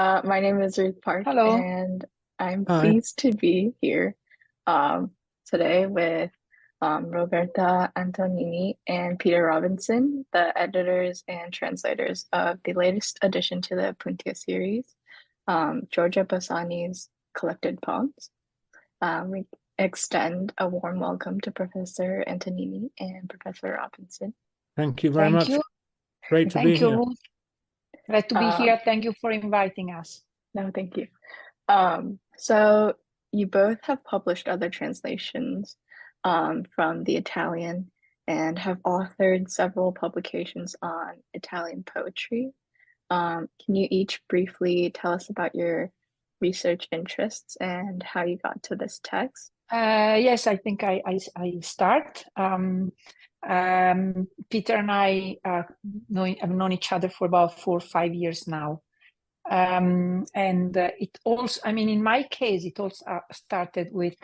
My name is Ruth Park, Hello. and I'm Hi. pleased to be here um, today with Roberta Antognini and Peter Robinson, the editors and translators of the latest addition to the Opuntia series, Giorgio Bassani's collected poems. We extend a warm welcome to Professor Antonini and Professor Robinson. Thank you very Thank much. you. Great to be Thank you, here. Ruth. Glad to be Um, here. Thank you for inviting us. no, thank you. So you both have published other translations from the Italian and have authored several publications on Italian poetry. Can you each briefly tell us about your research interests and how you got to this text? Yes, I think I start. Peter and I have known each other for about 4 or 5 years now. It also, I mean, in my case, it also started with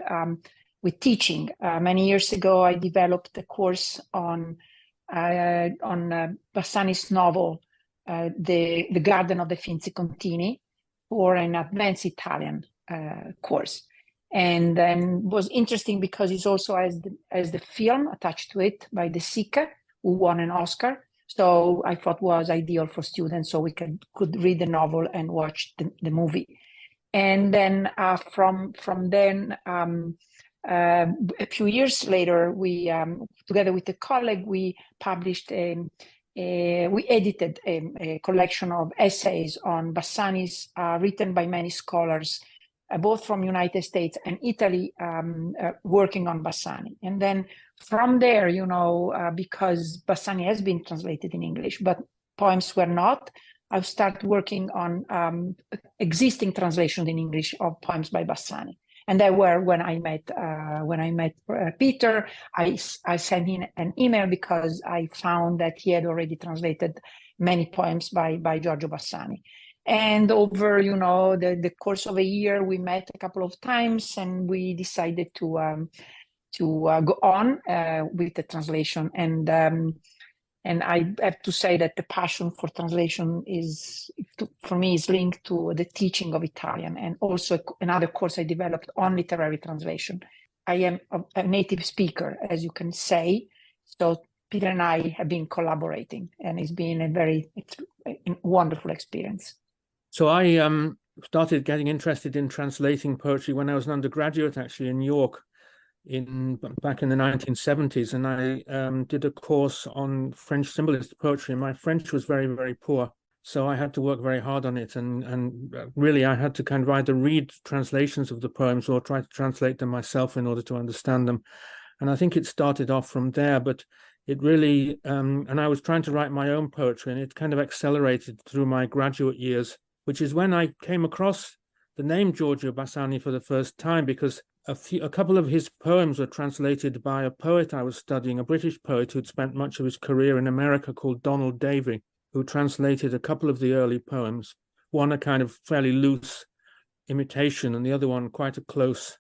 teaching. Many years ago, I developed a course on Bassani's novel, The Garden of the Finzi Contini, for an advanced Italian course. And then was interesting because it's also as the film attached to it by De Sica, who won an Oscar. So I thought was ideal for students, so we could read the novel and watch the movie. And then from then, a few years later, we together with a colleague, we published we edited a collection of essays on Bassani's written by many scholars, both from United States and Italy, working on Bassani. And then from there, because Bassani has been translated in English, but poems were not, I've started working on existing translations in English of poems by Bassani. And that were when I met Peter. I sent him an email because I found that he had already translated many poems by Giorgio Bassani. And over, the course of a year, we met a couple of times, and we decided to go on with the translation. And I have to say that the passion for translation for me, is linked to the teaching of Italian, and also another course I developed on literary translation. I am a native speaker, as you can say, so Peter and I have been collaborating, and it's been a wonderful experience. So I started getting interested in translating poetry when I was an undergraduate, actually, in York, back in the 1970s, and I did a course on French symbolist poetry, and my French was very, very poor, so I had to work very hard on it, and really I had to kind of either read translations of the poems or try to translate them myself in order to understand them. And I think it started off from there, but it really and I was trying to write my own poetry, and it kind of accelerated through my graduate years, which is when I came across the name Giorgio Bassani for the first time, because a couple of his poems were translated by a poet I was studying, a British poet who'd spent much of his career in America, called Donald Davy, who translated a couple of the early poems, one a kind of fairly loose imitation and the other one quite a close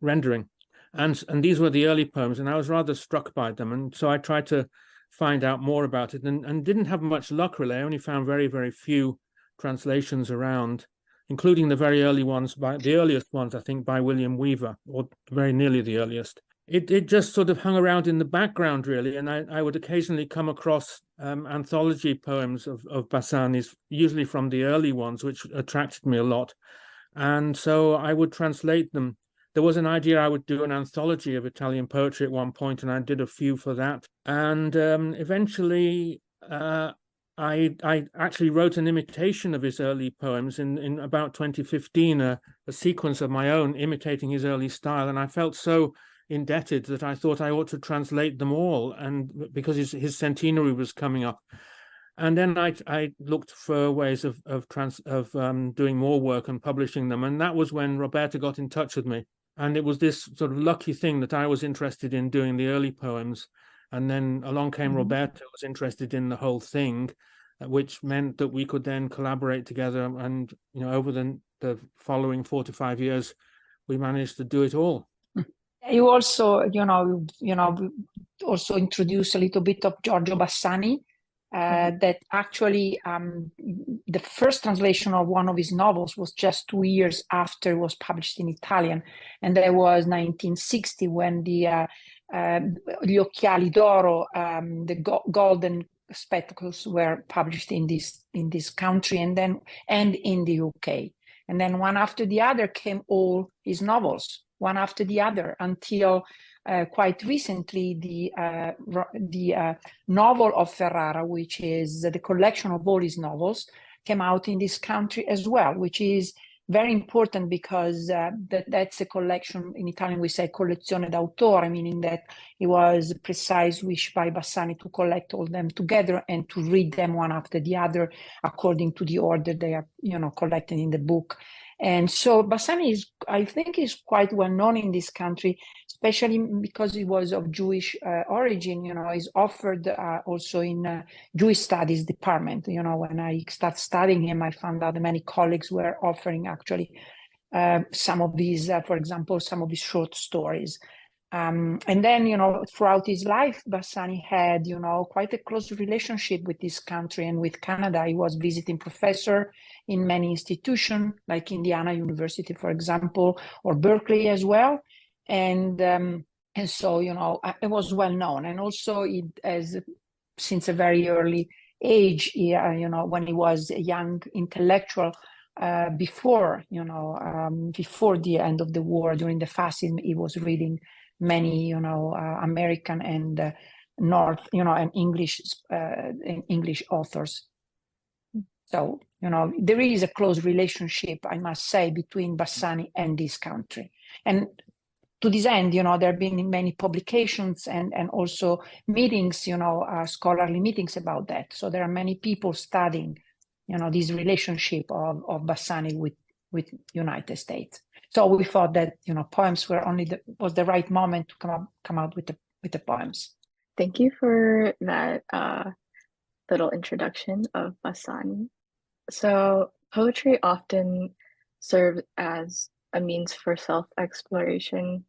rendering. And these were the early poems, and I was rather struck by them. And so I tried to find out more about it, and didn't have much luck, really. I only found very, very few translations around, including the very early ones, the earliest ones, I think, by William Weaver, or very nearly the earliest. It just sort of hung around in the background, really, and I would occasionally come across anthology poems of Bassani's, usually from the early ones, which attracted me a lot. And so I would translate them. There was an idea I would do an anthology of Italian poetry at one point, and I did a few for that. And eventually, I actually wrote an imitation of his early poems in about 2015, a sequence of my own imitating his early style, and I felt so indebted that I thought I ought to translate them all, and because his centenary was coming up. And then I looked for ways of doing more work and publishing them, and that was when Roberta got in touch with me. And it was this sort of lucky thing that I was interested in doing the early poems, and then along came Roberta, who was interested in the whole thing, which meant that we could then collaborate together. And over the following 4 to 5 years, we managed to do it all. You also, also introduce a little bit of Giorgio Bassani that actually the first translation of one of his novels was just 2 years after it was published in Italian, and that was 1960 when the Gli Occhiali d'Oro, the golden spectacles, were published in this country, and in the UK. And then one after the other came all his novels, one after the other, until quite recently the novel of Ferrara, which is the collection of all his novels, came out in this country as well, which is very important because that's a collection. In Italian we say collezione d'autore, meaning that it was a precise wish by Bassani to collect all them together and to read them one after the other according to the order they are, collected in the book. And so Bassani I think is quite well known in this country, especially because he was of Jewish origin. He's offered also in Jewish studies department. When I started studying him, I found out that many colleagues were offering actually some of these, for example, some of his short stories. And then, throughout his life, Bassani had, quite a close relationship with this country and with Canada. He was visiting professor in many institutions, like Indiana University, for example, or Berkeley as well. And so, it was well known. And also, since a very early age, when he was a young intellectual, before the end of the war, during the fascism, he was reading many, American and and English authors. So, there is a close relationship, I must say, between Bassani and this country. And to this end, there have been many publications and also meetings, scholarly meetings about that. So there are many people studying, this relationship of Bassani with United States. So we thought that, poems was the right moment to come out with the poems. Thank you for that little introduction of Bassani. So poetry often serves as a means for self-exploration,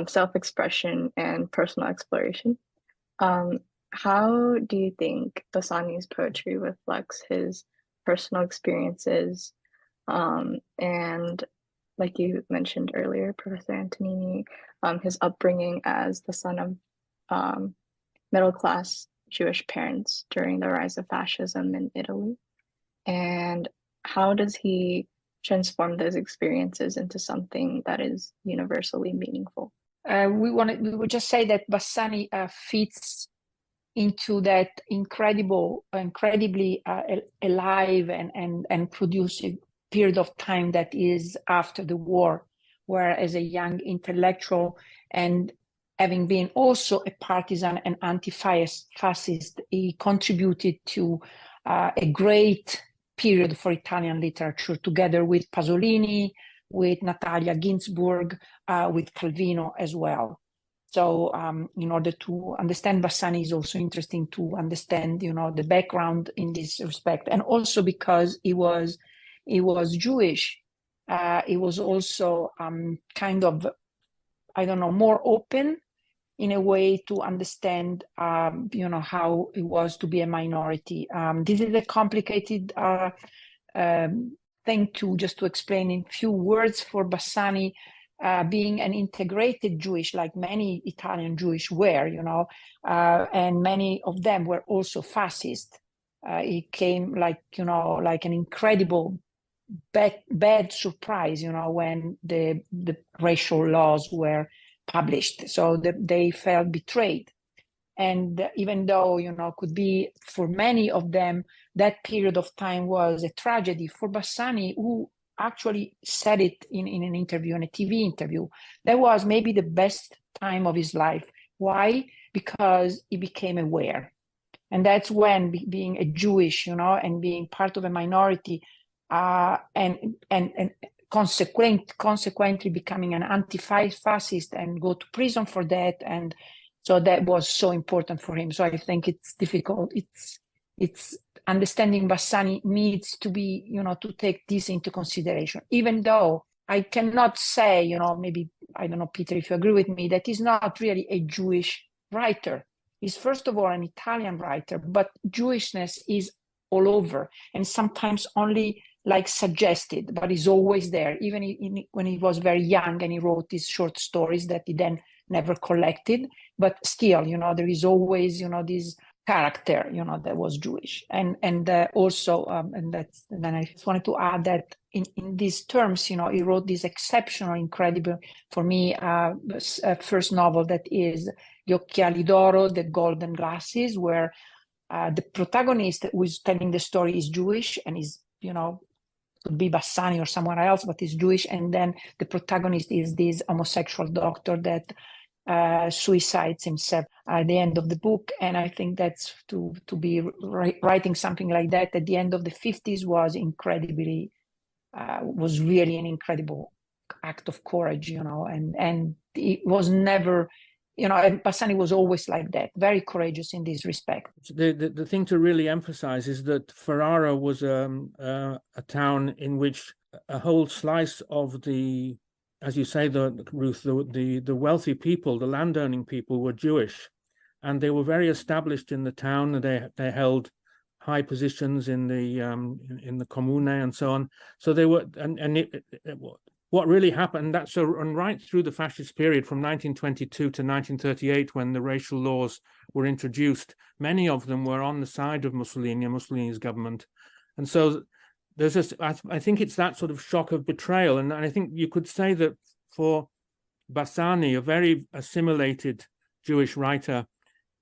self-expression, and personal exploration. How do you think Bassani's poetry reflects his personal experiences, and like you mentioned earlier, Professor Antognini, his upbringing as the son of middle-class Jewish parents during the rise of fascism in Italy? And how does he transform those experiences into something that is universally meaningful? We would just say that Bassani fits into that incredibly alive and productive period of time that is after the war, where as a young intellectual and having been also a partisan and anti-fascist, he contributed to a great period for Italian literature, together with Pasolini, with Natalia Ginzburg, with Calvino as well. So in order to understand Bassani, is also interesting to understand, the background in this respect. And also because he was Jewish, he was also kind of, more open in a way to understand, how it was to be a minority. This is a complicated thing to explain in few words. For Bassani, being an integrated Jewish, like many Italian Jewish were, and many of them were also fascist. It came like an incredible bad surprise, when the racial laws were published. So they felt betrayed. And even though, could be for many of them, that period of time was a tragedy, for Bassani, who actually said it in an interview, in a TV interview, that was maybe the best time of his life. Why? Because he became aware. And that's when being a Jewish, and being part of a minority, and consequently becoming an anti-fascist and go to prison for that. And so that was so important for him. So I think it's difficult. It's understanding Bassani needs to be, to take this into consideration, even though I cannot say, maybe, I don't know, Peter, if you agree with me, that he's not really a Jewish writer. is first of all an Italian writer, but Jewishness is all over, and sometimes only like suggested, but is always there. Even when he was very young and he wrote these short stories that he then never collected, but still, there is always, this character, that was Jewish. And also, and then I just wanted to add that in these terms, he wrote this exceptional, incredible, for me, first novel that is Gli occhiali d'oro, The Golden Glasses, where the protagonist who is telling the story is Jewish and is, could be Bassani or someone else, but is Jewish. And then the protagonist is this homosexual doctor that suicides himself at the end of the book. And I think that's to be writing something like that at the end of the 50s was was really an incredible act of courage, and it was never, and Bassani was always like that, very courageous in this respect. The thing to really emphasize is that Ferrara was a town in which a whole slice of the, as you say, Ruth, the wealthy people, the landowning people were Jewish, and they were very established in the town. They held high positions in the comune and so on. So they were, what really happened, and right through the fascist period from 1922 to 1938, when the racial laws were introduced, many of them were on the side of Mussolini's government. And so there's this, I think it's that sort of shock of betrayal. And I think you could say that for Bassani, a very assimilated Jewish writer,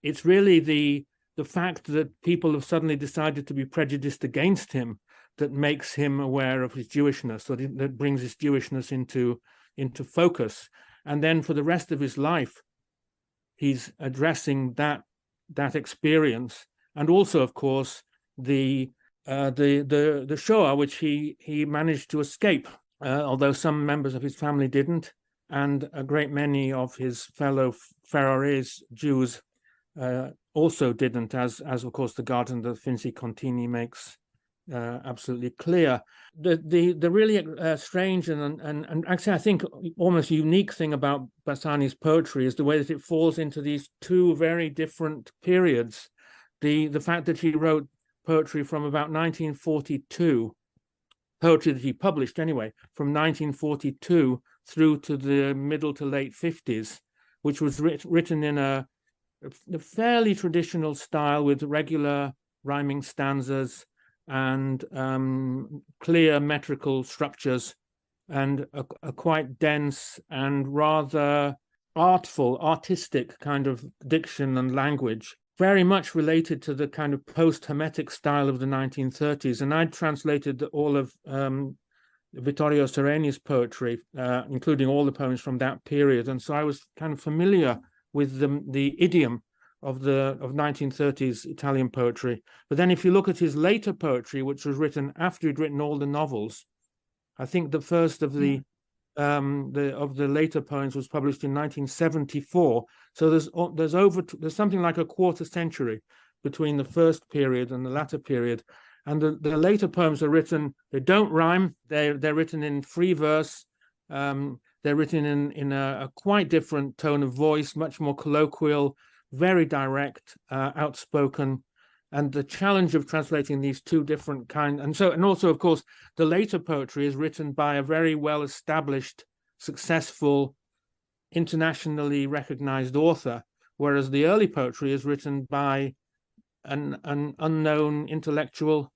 it's really the fact that people have suddenly decided to be prejudiced against him that makes him aware of his Jewishness, or that brings his Jewishness into focus. And then for the rest of his life, he's addressing that experience, and also, of course, the Shoah, which he managed to escape, although some members of his family didn't, and a great many of his fellow Ferrarese Jews also didn't, as of course the Garden of Finzi-Contini makes absolutely clear. The really strange and actually I think almost unique thing about Bassani's poetry is the way that it falls into these two very different periods. The fact that he wrote poetry from about 1942, poetry that he published anyway, from 1942 through to the middle to late 50s, which was written in a fairly traditional style with regular rhyming stanzas and clear metrical structures, and a quite dense and rather artistic kind of diction and language, very much related to the kind of post-Hermetic style of the 1930s. And I'd translated all of Vittorio Sereni's poetry, including all the poems from that period. And so I was kind of familiar with the idiom of 1930s Italian poetry. But then if you look at his later poetry, which was written after he'd written all the novels, I think the first of the later poems was published in 1974. So there's something like a quarter century between the first period and the latter period. And the later poems are written, they don't rhyme, they're written in free verse, they're written in a quite different tone of voice, much more colloquial, very direct, outspoken. And the challenge of translating these two different kinds, and also, of course, the later poetry is written by a very well-established, successful, internationally recognized author, whereas the early poetry is written by an unknown intellectual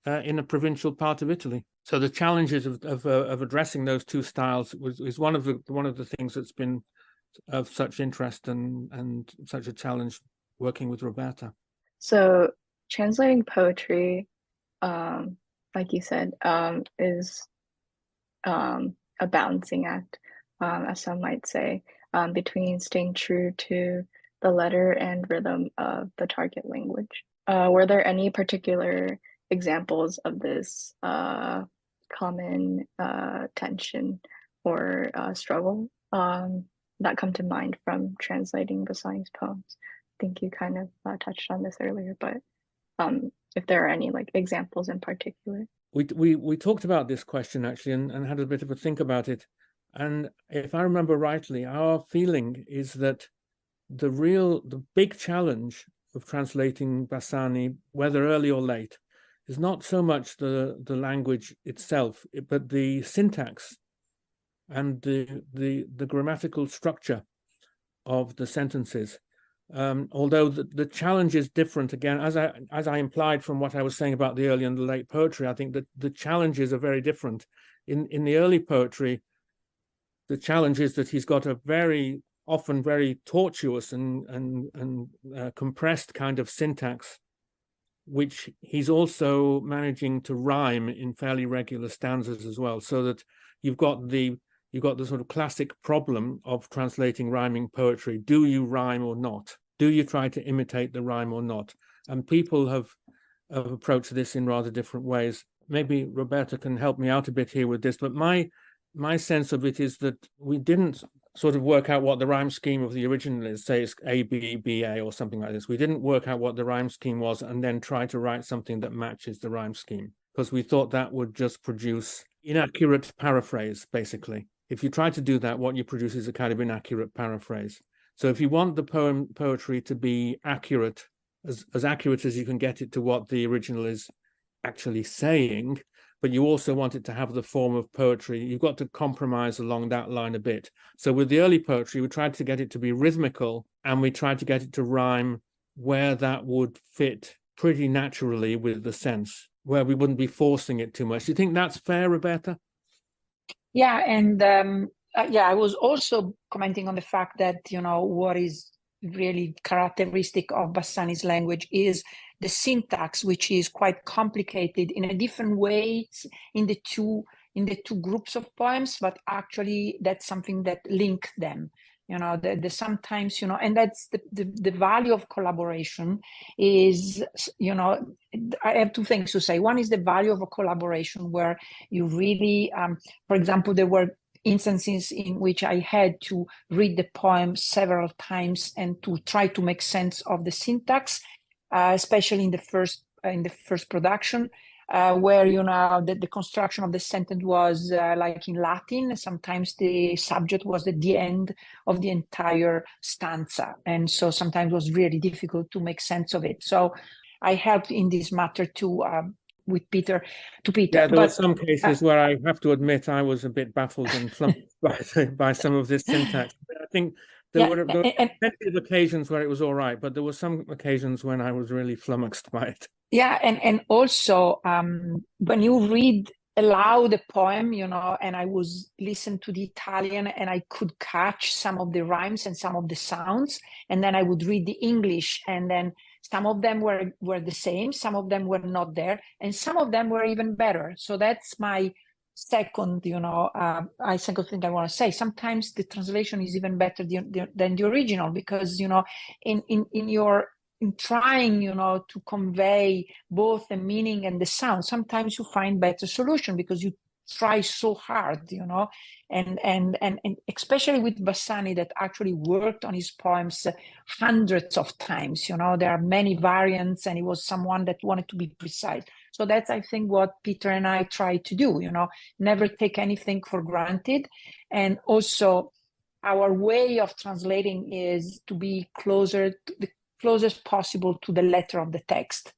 in a provincial part of Italy. So the challenges of addressing those two styles is one of the things that's been of such interest and such a challenge working with Roberta. So translating poetry, like you said, is a balancing act, as some might say, between staying true to the letter and rhythm of the target language. Were there any particular examples of this common tension or struggle that come to mind from translating Bassani's poems? I think you kind of touched on this earlier, but if there are any like examples in particular. We talked about this question actually and had a bit of a think about it. And if I remember rightly, our feeling is that the big challenge of translating Bassani, whether early or late, is not so much the language itself, but the syntax and the grammatical structure of the sentences. Although the challenge is different, again, as I implied from what I was saying about the early and the late poetry, I think that the challenges are very different. In the early poetry, the challenge is that he's got a very often very tortuous and compressed kind of syntax, which he's also managing to rhyme in fairly regular stanzas as well, so that you've got the sort of classic problem of translating rhyming poetry. Do you rhyme or not? Do you try to imitate the rhyme or not? And people have approached this in rather different ways. Maybe Roberta can help me out a bit here with this, but my sense of it is that we didn't sort of work out what the rhyme scheme of the original is, say it's A, B, B, A or something like this. We didn't work out what the rhyme scheme was and then try to write something that matches the rhyme scheme, because we thought that would just produce inaccurate paraphrase, basically. If you try to do that, what you produce is a kind of inaccurate paraphrase. So if you want the poetry to be accurate, as accurate as you can get it to what the original is actually saying, but you also want it to have the form of poetry, you've got to compromise along that line a bit. So with the early poetry, we tried to get it to be rhythmical, and we tried to get it to rhyme where that would fit pretty naturally with the sense, where we wouldn't be forcing it too much. Do you think that's fair, Roberta? Yeah, and I was also commenting on the fact that, what is really characteristic of Bassani's language is the syntax, which is quite complicated in a different way in the two groups of poems, but actually that's something that link them. The sometimes, and that's the value of collaboration is, I have two things to say. One is the value of a collaboration where you really, for example, there were instances in which I had to read the poem several times and to try to make sense of the syntax, especially in the first production, where the construction of the sentence was like in Latin. Sometimes the subject was at the end of the entire stanza, and so sometimes it was really difficult to make sense of it. So I helped in this matter too with Peter. Yeah, there were some cases where I have to admit I was a bit baffled and flummoxed by some of this syntax. I think there were plenty of occasions where it was all right, but there were some occasions when I was really flummoxed by it. Yeah, and also when you read aloud the poem, and I was listening to the Italian, and I could catch some of the rhymes and some of the sounds, and then I would read the English, and then some of them were the same, some of them were not there, and some of them were even better. So that's my second, second thing I want to say. Sometimes the translation is even better than the original, because in trying, to convey both the meaning and the sound, sometimes you find better solution because you try so hard, and especially with Bassani, that actually worked on his poems hundreds of times. There are many variants, and he was someone that wanted to be precise. So that's, I think, what Peter and I try to do, never take anything for granted. And also our way of translating is to be the closest possible to the letter of the text,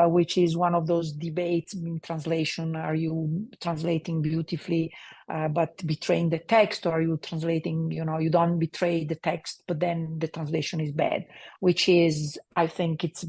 which is one of those debates in translation. Are you translating beautifully but betraying the text, or are you translating, you don't betray the text but then the translation is bad? Which is, I think it's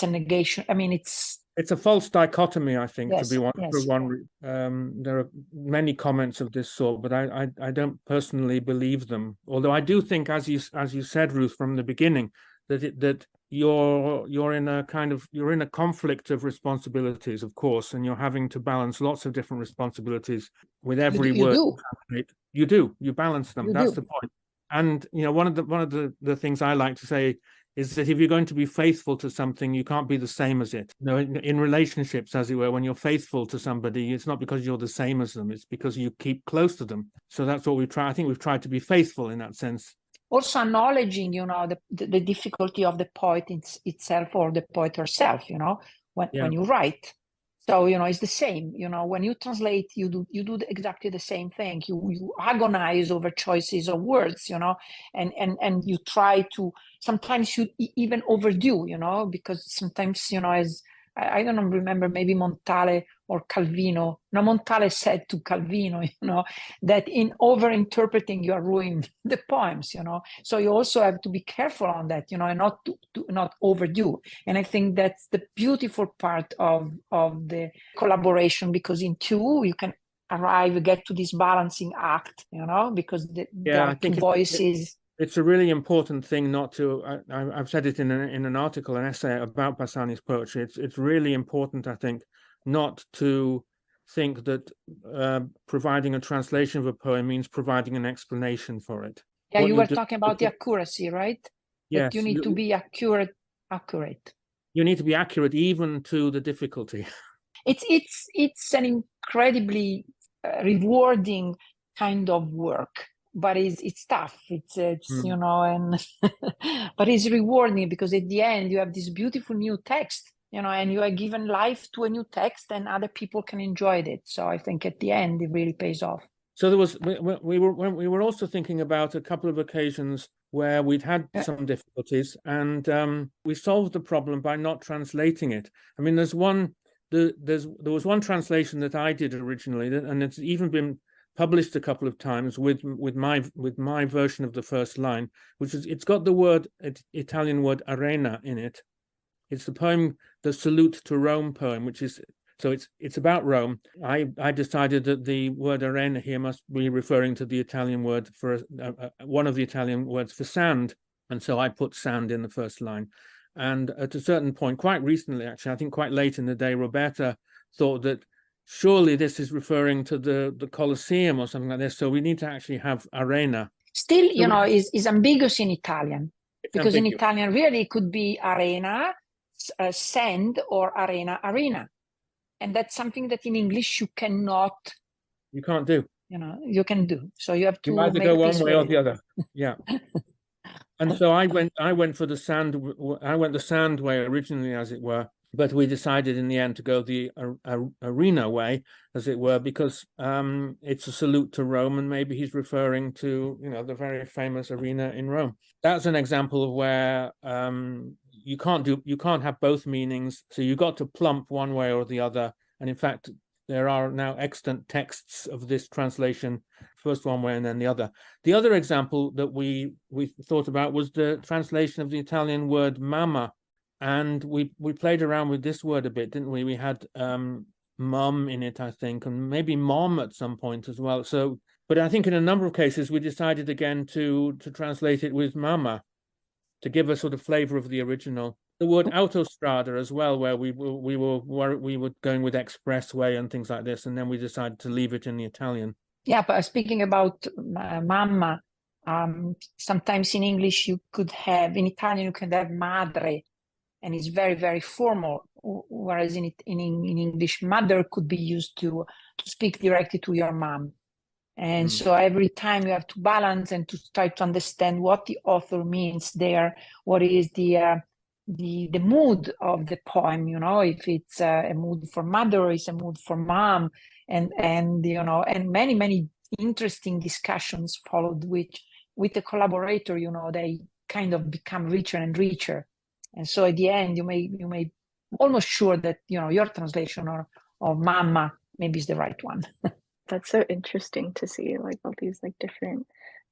a negation. I mean, it's a false dichotomy, I think. Yes, to be one, yes. for one, there are many comments of this sort, but I don't personally believe them. Although I do think, as you said, Ruth, from the beginning, that you're in a conflict of responsibilities, of course, and you're having to balance lots of different responsibilities with every word. You balance them. That's the point. And one of the things I like to say is that if you're going to be faithful to something, you can't be the same as it. In relationships, as it were, when you're faithful to somebody, it's not because you're the same as them, it's because you keep close to them. So that's what we try. I think we've tried to be faithful in that sense. Also acknowledging, the difficulty of the poet itself, or the poet herself, when you write. So, it's the same, when you translate, you do exactly the same thing. You agonize over choices of words, and you try to, sometimes you even overdo, because sometimes, as I don't remember, maybe Montale or Calvino. No, Montale said to Calvino, that in over-interpreting, you are ruining the poems, So you also have to be careful on that, and not to not overdo. And I think that's the beautiful part of the collaboration, because in two, you can get to this balancing act, because there are two voices. It's a really important thing not to. I've said it in an article, an essay about Bassani's poetry. It's really important, I think, not to think that providing a translation of a poem means providing an explanation for it. Yeah, you were talking about the accuracy, right? Yes, that you need to be accurate. You need to be accurate even to the difficulty. It's an incredibly rewarding kind of work. But it's tough. It's and but it's rewarding, because at the end you have this beautiful new text, and you are given life to a new text, and other people can enjoy it. So I think at the end it really pays off. So we were also thinking about a couple of occasions where we'd had some difficulties, and we solved the problem by not translating it. I mean, there was one translation that I did originally, and it's even been published a couple of times with my version of the first line, which is, it's got the Italian word arena in it. It's the poem, the Salute to Rome poem, which is, so it's about Rome. I decided that the word arena here must be referring to the Italian word for one of the Italian words for sand, and so I put sand in the first line. And at a certain point, quite recently, actually, I think quite late in the day, Roberta thought that surely this is referring to the Colosseum or something like this. So we need to actually have arena. Still, is ambiguous in Italian, because in Italian really it could be arena, sand, or arena. And that's something that in English you cannot. You can't do. You can do. So you have to. You either go one way or the other. Yeah. And so I went for the sand. I went the sand way originally, as it were. But we decided in the end to go the arena way, as it were, because it's a salute to Rome, and maybe he's referring to, the very famous arena in Rome. That's an example of where you can't have both meanings. So you got to plump one way or the other. And in fact, there are now extant texts of this translation, first one way and then the other. The other example that we thought about was the translation of the Italian word mama. And we played around with this word a bit, didn't we? We had mum in it, I think, and maybe mom at some point as well. So, but I think in a number of cases we decided again to translate it with mama, to give a sort of flavor of the original. The word autostrada as well, where we were going with expressway and things like this, and then we decided to leave it in the Italian. Yeah, but speaking about mamma, sometimes in English you could have, in Italian you can have madre, and it's very, very formal, whereas in English, mother could be used to speak directly to your mom. And so every time you have to balance and to try to understand what the author means there, what is the mood of the poem, if it's a mood for mother, or it's a mood for mom, and many, many interesting discussions followed with the collaborator, they kind of become richer and richer. And so at the end, you may almost sure that, your translation or mama maybe is the right one. That's so interesting to see, like, all these different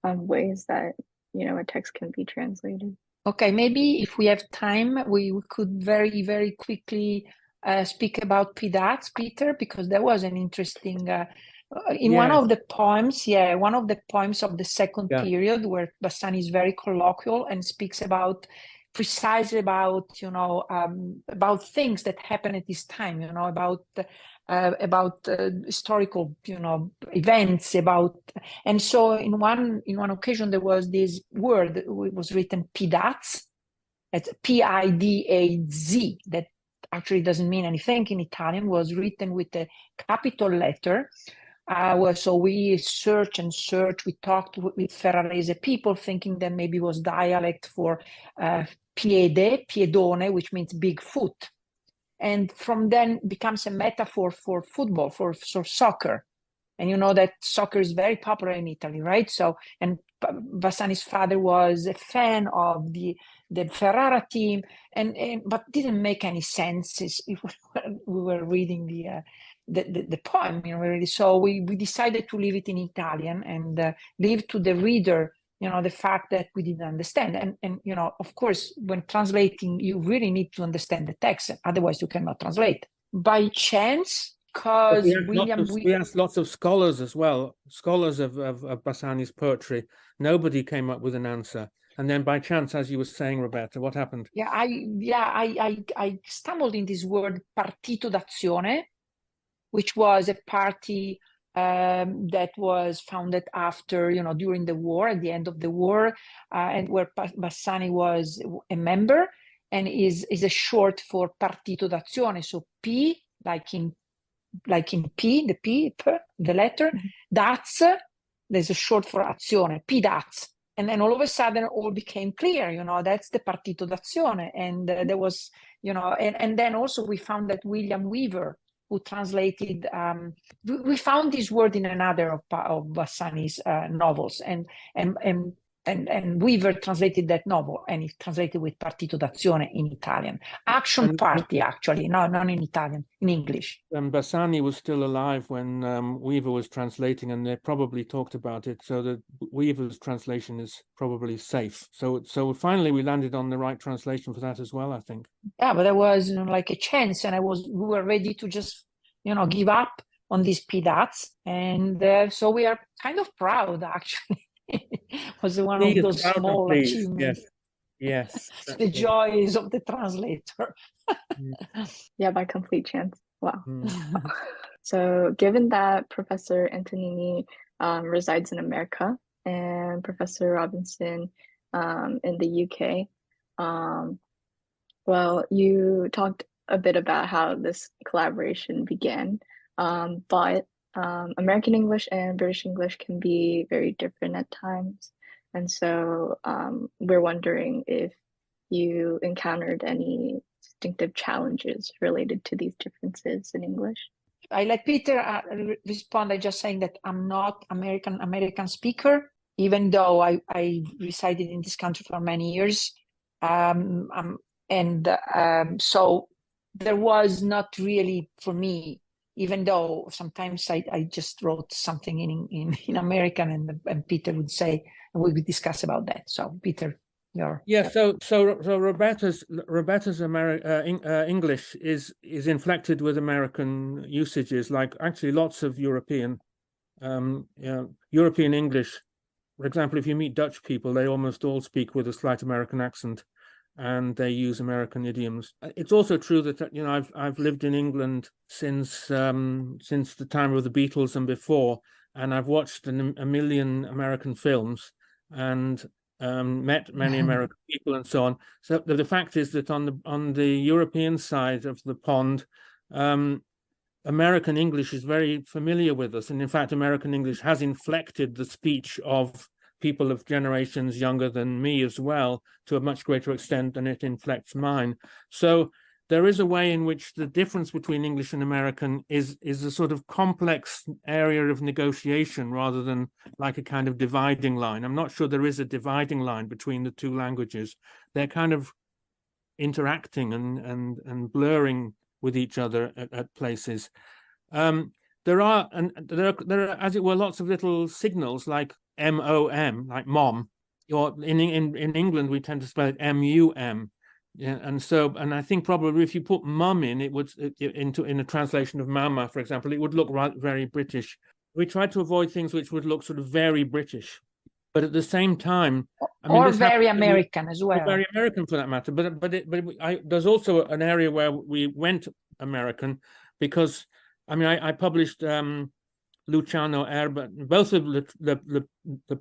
ways that, a text can be translated. Okay, maybe if we have time, we could very, very quickly speak about Pidatz, Peter, because there was an interesting, one of the poems of the second period, where Bassani is very colloquial and speaks precisely about things that happen at this time, about historical events, and so in one occasion there was this word, it was written Pidatz, it's P-I-D-A-Z, that actually doesn't mean anything in Italian, was written with a capital letter. So we searched, we talked with Ferrarese people, thinking that maybe it was dialect for piedone, which means big foot. and from then becomes a metaphor for football, for soccer. And you know that soccer is very popular in Italy, right? So, and Bassani's father was a fan of the Ferrara team, and but didn't make any sense if we were reading the poem, you know, really. So we decided to leave it in Italian and leave to the reader, you know, the fact that we didn't understand. And you know, of course, when translating, you really need to understand the text, otherwise you cannot translate. By chance, because we asked lots of scholars as well, scholars of Bassani's poetry. Nobody came up with an answer. And then by chance, as you were saying, Roberta, what happened? Yeah, I stumbled in this word partito d'azione, which was a party that was founded after, you know, during the war, at the end of the war, and where Bassani was a member, and is a short for partito d'azione. So P, like in P, the letter, that's, there's a short for azione, P that's. And then all of a sudden, all became clear, you know, that's the partito d'azione. And there was, you know, and then also we found that William Weaver, who translated, we found this word in another of Bassani's novels, and Weaver translated that novel, and it translated with partito d'azione in Italian. Action party, actually, no, not in Italian, in English. And Bassani was still alive when Weaver was translating, and they probably talked about it, so that Weaver's translation is probably safe. So finally we landed on the right translation for that as well, I think. Yeah, but there was, you know, like a chance, and we were ready to just, you know, give up on these PDATs, and so we are kind of proud, actually. Was one of those small achievements. Yes. The joys of the translator. Yeah, by complete chance. Wow. So given that Professor Antognini resides in America and Professor Robinson in the UK, well, you talked a bit about how this collaboration began, but American English and British English can be very different at times. And so we're wondering if you encountered any distinctive challenges related to these differences in English. I let Peter respond by just saying that I'm not American speaker, even though I resided in this country for many years. So there was not really for me, even though sometimes I just wrote something in American, and Peter would say, and we would discuss about that. So Peter, so Roberta's English is inflected with American usages, like actually lots of European English. For example, if you meet Dutch people, they almost all speak with a slight American accent, and they use American idioms. It's also true that, you know, I've lived in England since the time of the Beatles and before, and I've watched a million American films and met many American people and so on. So the fact is that on the European side of the pond, American English is very familiar with us, and in fact, American English has inflected the speech of people of generations younger than me as well, to a much greater extent than it inflects mine. So there is a way in which the difference between English and American is a sort of complex area of negotiation rather than like a kind of dividing line. I'm not sure there is a dividing line between the two languages. They're kind of interacting and blurring with each other at places. There are, as it were, lots of little signals like MOM, like mom. Or in England, we tend to spell it MUM. Yeah, and I think probably if you put mum in, it would in a translation of mama, for example, it would look very British. We try to avoid things which would look sort of very British, but at the same time, or very American as well. Or very American for that matter. But there's also an area where we went American because I published Luciano Erba. Both of the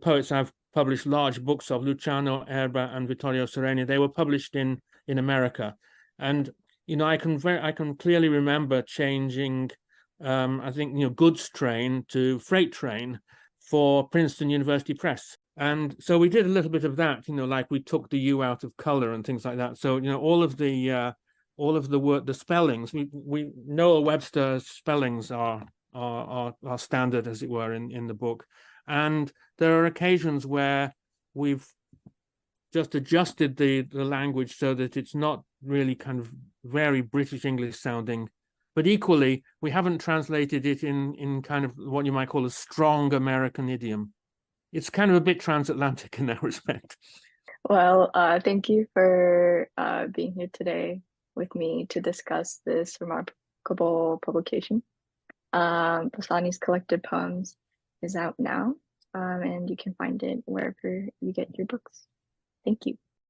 poets I've published large books of, Luciano Erba and Vittorio Sereni. They were published in America, and I can clearly remember changing I think goods train to freight train for Princeton University Press, and so we did a little bit of that, like we took the U out of color and things like that. So all of the all of the word, the spellings. We Noah Webster's spellings are standard, as it were, in the book. And there are occasions where we've just adjusted the language so that it's not really kind of very British English sounding, but equally we haven't translated it in kind of what you might call a strong American idiom. It's kind of a bit transatlantic in that respect. Well, thank you for being here today with me to discuss this remarkable publication. Bassani's collected poems is out now, and you can find it wherever you get your books. Thank you.